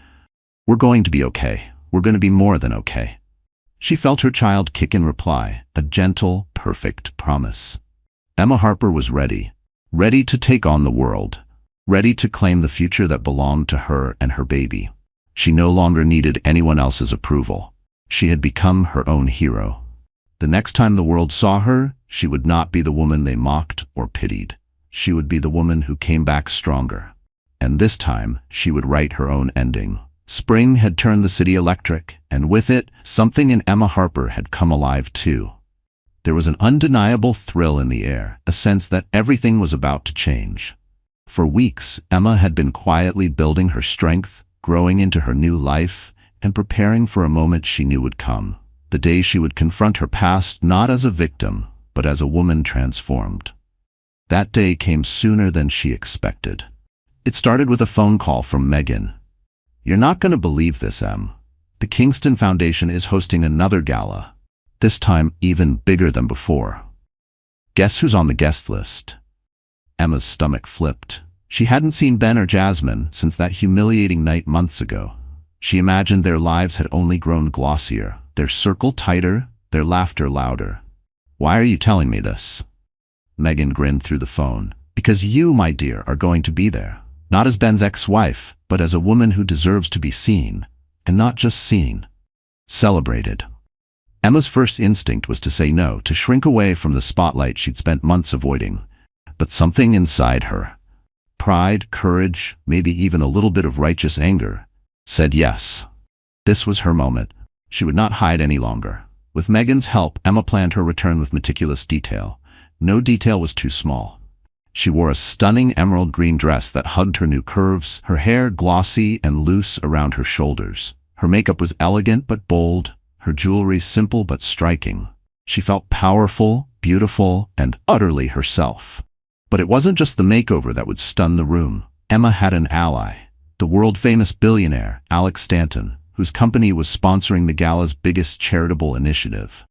"We're going to be okay. We're going to be more than okay." She felt her child kick in reply, a gentle, perfect promise. Emma Harper was ready to take on the world, ready to claim the future that belonged to her and her baby. She no longer needed anyone else's approval. She had become her own hero. The next time the world saw her, she would not be the woman they mocked or pitied. She would be the woman who came back stronger. And this time, she would write her own ending. Spring had turned the city electric, and with it, something in Emma Harper had come alive too. There was an undeniable thrill in the air, a sense that everything was about to change. For weeks, Emma had been quietly building her strength, growing into her new life, and preparing for a moment she knew would come. The day she would confront her past not as a victim, but as a woman transformed. That day came sooner than she expected. It started with a phone call from Megan. "You're not going to believe this, Em. The Kingston Foundation is hosting another gala, this time even bigger than before. Guess who's on the guest list?" Emma's stomach flipped. She hadn't seen Ben or Jasmine since that humiliating night months ago. She imagined their lives had only grown glossier, their circle tighter, their laughter louder. "Why are you telling me this?" Megan grinned through the phone. "Because you, my dear, are going to be there. Not as Ben's ex-wife, but as a woman who deserves to be seen, and not just seen, celebrated." Emma's first instinct was to say no, to shrink away from the spotlight she'd spent months avoiding. But something inside her, pride, courage, maybe even a little bit of righteous anger, said yes. This was her moment. She would not hide any longer. With Megan's help, Emma planned her return with meticulous detail. No detail was too small. She wore a stunning emerald green dress that hugged her new curves, her hair glossy and loose around her shoulders. Her makeup was elegant but bold, her jewelry simple but striking. She felt powerful, beautiful, and utterly herself. But it wasn't just the makeover that would stun the room. Emma had an ally, the world-famous billionaire, Alex Stanton, whose company was sponsoring the gala's biggest charitable initiative.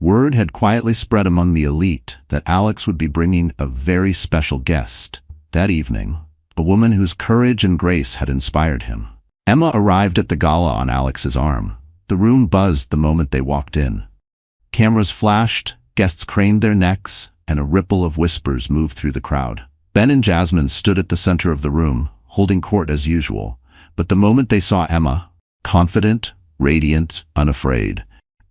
Word had quietly spread among the elite that Alex would be bringing a very special guest that evening, a woman whose courage and grace had inspired him. Emma arrived at the gala on Alex's arm. The room buzzed the moment they walked in. Cameras flashed, guests craned their necks, and a ripple of whispers moved through the crowd. Ben and Jasmine stood at the center of the room, holding court as usual, but the moment they saw Emma, confident, radiant, unafraid,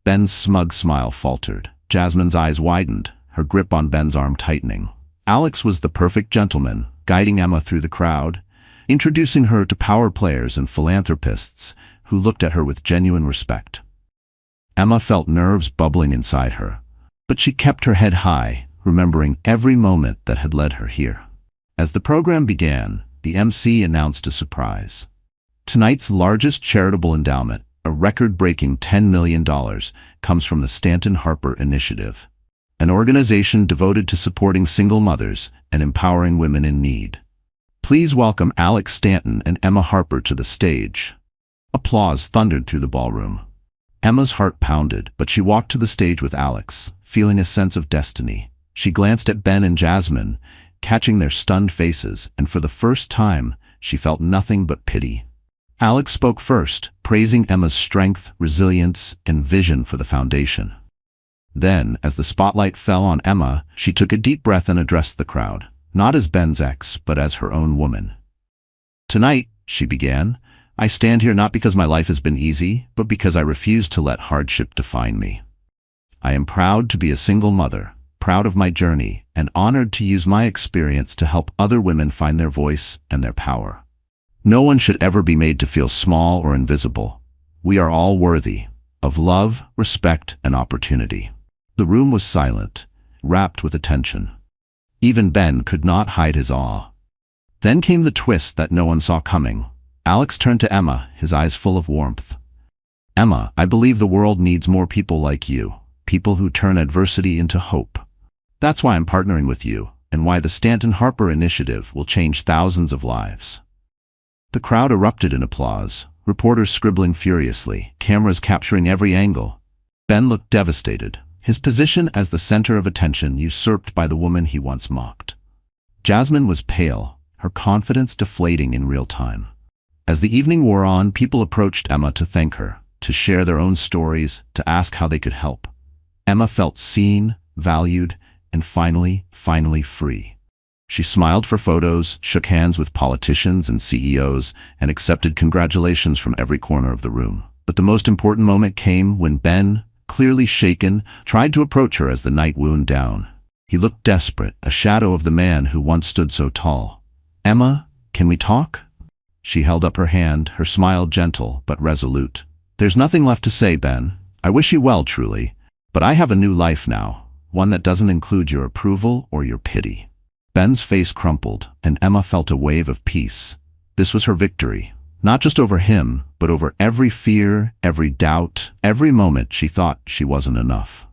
Ben's smug smile faltered. Jasmine's eyes widened, her grip on Ben's arm tightening. Alex was the perfect gentleman, guiding Emma through the crowd, introducing her to power players and philanthropists who looked at her with genuine respect. Emma felt nerves bubbling inside her, but she kept her head high, remembering every moment that had led her here. As the program began, the MC announced a surprise. Tonight's largest charitable endowment, a record-breaking $10 million, comes from the Stanton Harper Initiative, an organization devoted to supporting single mothers and empowering women in need. Please welcome Alex Stanton and Emma Harper to the stage. Applause thundered through the ballroom. Emma's heart pounded, but she walked to the stage with Alex, feeling a sense of destiny. She glanced at Ben and Jasmine, catching their stunned faces, and for the first time, she felt nothing but pity. Alex spoke first, praising Emma's strength, resilience, and vision for the foundation. Then, as the spotlight fell on Emma, she took a deep breath and addressed the crowd, not as Ben's ex, but as her own woman. "Tonight," she began, "I stand here not because my life has been easy, but because I refuse to let hardship define me. I am proud to be a single mother, proud of my journey and honored to use my experience to help other women find their voice and their power. No one should ever be made to feel small or invisible. We are all worthy of love, respect, and opportunity." The room was silent, wrapped with attention. Even Ben could not hide his awe. Then came the twist that no one saw coming. Alex turned to Emma, his eyes full of warmth. "Emma, I believe the world needs more people like you, people who turn adversity into hope. That's why I'm partnering with you, and why the Stanton Harper Initiative will change thousands of lives." The crowd erupted in applause, reporters scribbling furiously, cameras capturing every angle. Ben looked devastated, his position as the center of attention usurped by the woman he once mocked. Jasmine was pale, her confidence deflating in real time. As the evening wore on, people approached Emma to thank her, to share their own stories, to ask how they could help. Emma felt seen, valued, and finally free. She smiled for photos, shook hands with politicians and CEOs, and accepted congratulations from every corner of the room. But the most important moment came when Ben, clearly shaken, tried to approach her as the night wound down. He looked desperate, a shadow of the man who once stood so tall. "Emma, can we talk?" She held up her hand, her smile gentle but resolute. "There's nothing left to say, Ben. I wish you well, truly. But I have a new life now, one that doesn't include your approval or your pity." Ben's face crumpled, and Emma felt a wave of peace. This was her victory, not just over him, but over every fear, every doubt, every moment she thought she wasn't enough.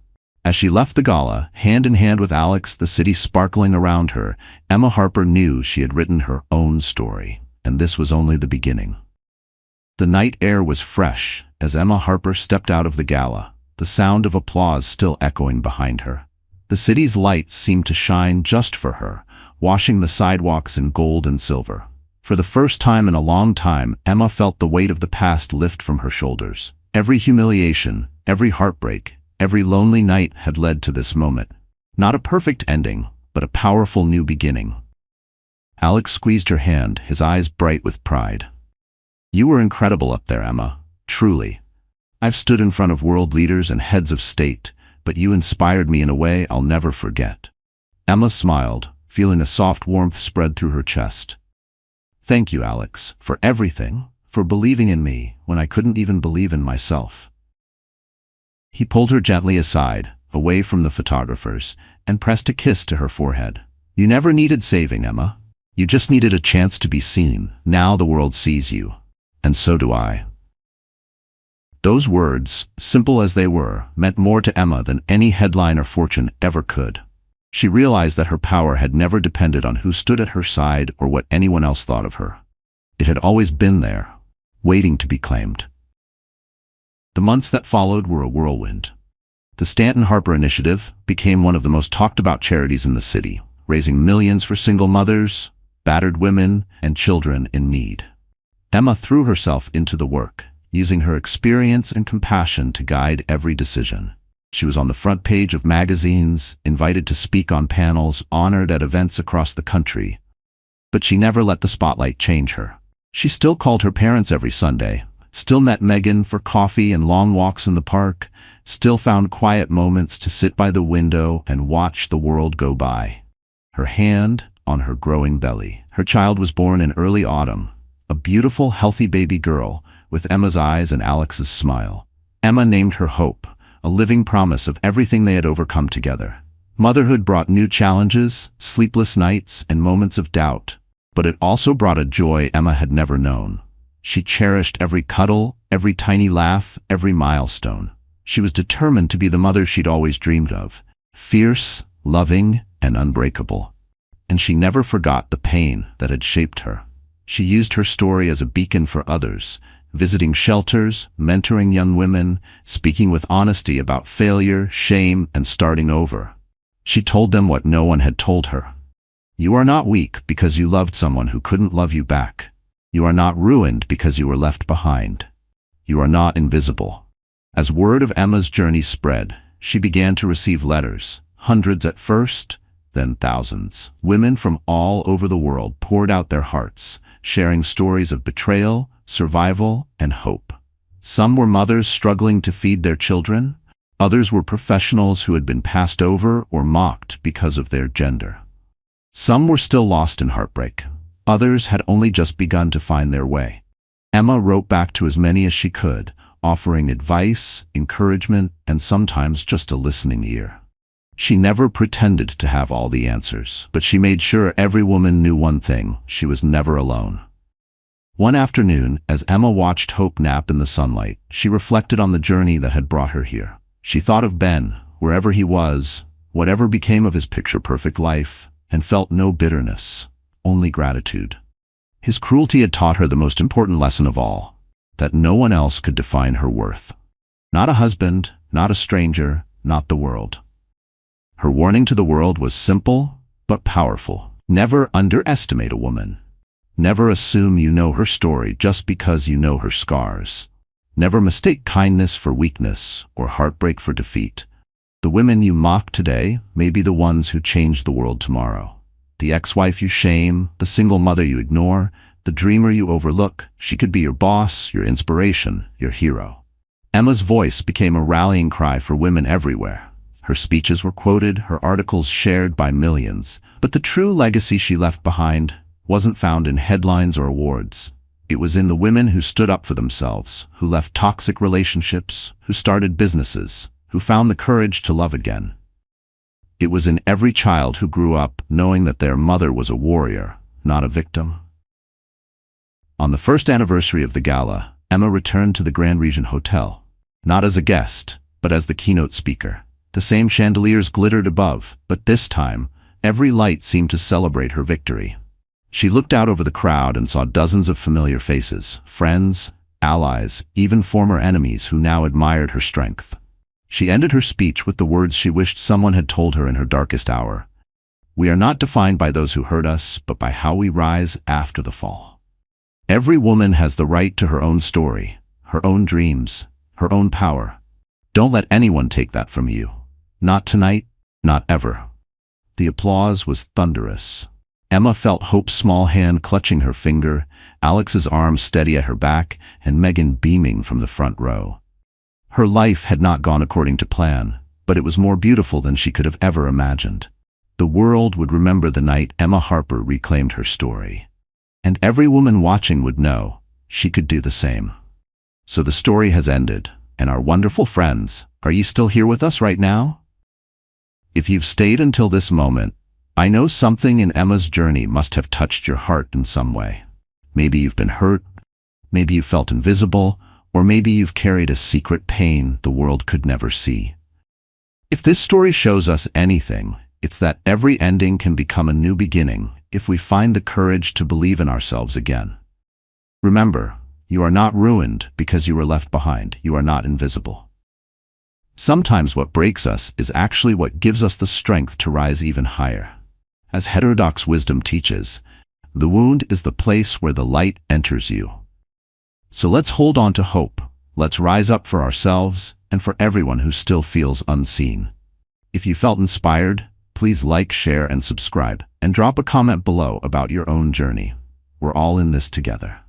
As she left the gala, hand in hand with Alex, the city sparkling around her, Emma Harper knew she had written her own story, and this was only the beginning. The night air was fresh as Emma Harper stepped out of the gala, the sound of applause still echoing behind her. The city's lights seemed to shine just for her, washing the sidewalks in gold and silver. For the first time in a long time, Emma felt the weight of the past lift from her shoulders. Every humiliation, every heartbreak, every lonely night had led to this moment. Not a perfect ending, but a powerful new beginning. Alex squeezed her hand, his eyes bright with pride. "You were incredible up there, Emma. Truly. I've stood in front of world leaders and heads of state, but you inspired me in a way I'll never forget." Emma smiled, feeling a soft warmth spread through her chest. "Thank you, Alex, for everything, for believing in me when I couldn't even believe in myself." He pulled her gently aside, away from the photographers, and pressed a kiss to her forehead. "You never needed saving, Emma. You just needed a chance to be seen. Now the world sees you. And so do I." Those words, simple as they were, meant more to Emma than any headline or fortune ever could. She realized that her power had never depended on who stood at her side or what anyone else thought of her. It had always been there, waiting to be claimed. The months that followed were a whirlwind. The Stanton Harper Initiative became one of the most talked about charities in the city, raising millions for single mothers, battered women, and children in need. Emma threw herself into the work, using her experience and compassion to guide every decision. She was on the front page of magazines, invited to speak on panels, honored at events across the country. But she never let the spotlight change her. She still called her parents every Sunday, still met Megan for coffee and long walks in the park, still found quiet moments to sit by the window and watch the world go by. Her hand on her growing belly. Her child was born in early autumn, a beautiful, healthy baby girl, with Emma's eyes and Alex's smile. Emma named her Hope, a living promise of everything they had overcome together. Motherhood brought new challenges, sleepless nights, and moments of doubt, but it also brought a joy Emma had never known. She cherished every cuddle, every tiny laugh, every milestone. She was determined to be the mother she'd always dreamed of, fierce, loving, and unbreakable. And she never forgot the pain that had shaped her. She used her story as a beacon for others, visiting shelters, mentoring young women, speaking with honesty about failure, shame, and starting over. She told them what no one had told her. You are not weak because you loved someone who couldn't love you back. You are not ruined because you were left behind. You are not invisible. As word of Emma's journey spread, she began to receive letters, hundreds at first, then thousands. Women from all over the world poured out their hearts, sharing stories of betrayal, survival, and hope. Some were mothers struggling to feed their children, Others were professionals who had been passed over or mocked because of their gender. Some were still lost in heartbreak. Others had only just begun to find their way. Emma wrote back to as many as she could, offering advice, encouragement, and sometimes just a listening ear. She never pretended to have all the answers, but she made sure every woman knew one thing: she was never alone. One afternoon, as Emma watched Hope nap in the sunlight, she reflected on the journey that had brought her here. She thought of Ben, wherever he was, whatever became of his picture-perfect life, and felt no bitterness, only gratitude. His cruelty had taught her the most important lesson of all, that no one else could define her worth. Not a husband, not a stranger, not the world. Her warning to the world was simple, but powerful. Never underestimate a woman. Never assume you know her story just because you know her scars. Never mistake kindness for weakness or heartbreak for defeat. The women you mock today may be the ones who change the world tomorrow. The ex-wife you shame, the single mother you ignore, the dreamer you overlook, she could be your boss, your inspiration, your hero. Emma's voice became a rallying cry for women everywhere. Her speeches were quoted, her articles shared by millions. But the true legacy she left behind wasn't found in headlines or awards. It was in the women who stood up for themselves, who left toxic relationships, who started businesses, who found the courage to love again. It was in every child who grew up knowing that their mother was a warrior, not a victim. On the first anniversary of the gala, Emma returned to the Grand Regent Hotel, not as a guest, but as the keynote speaker. The same chandeliers glittered above, but this time, every light seemed to celebrate her victory. She looked out over the crowd and saw dozens of familiar faces, friends, allies, even former enemies who now admired her strength. She ended her speech with the words she wished someone had told her in her darkest hour. We are not defined by those who hurt us, but by how we rise after the fall. Every woman has the right to her own story, her own dreams, her own power. Don't let anyone take that from you. Not tonight, not ever. The applause was thunderous. Emma felt Hope's small hand clutching her finger, Alex's arm steady at her back, and Megan beaming from the front row. Her life had not gone according to plan, but it was more beautiful than she could have ever imagined. The world would remember the night Emma Harper reclaimed her story. And every woman watching would know she could do the same. So the story has ended, and our wonderful friends, are you still here with us right now? If you've stayed until this moment, I know something in Emma's journey must have touched your heart in some way. Maybe you've been hurt, maybe you felt invisible, or maybe you've carried a secret pain the world could never see. If this story shows us anything, it's that every ending can become a new beginning if we find the courage to believe in ourselves again. Remember, you are not ruined because you were left behind. You are not invisible. Sometimes what breaks us is actually what gives us the strength to rise even higher. As heterodox wisdom teaches, the wound is the place where the light enters you. So let's hold on to hope. Let's rise up for ourselves and for everyone who still feels unseen. If you felt inspired, please like, share, and subscribe, and drop a comment below about your own journey. We're all in this together.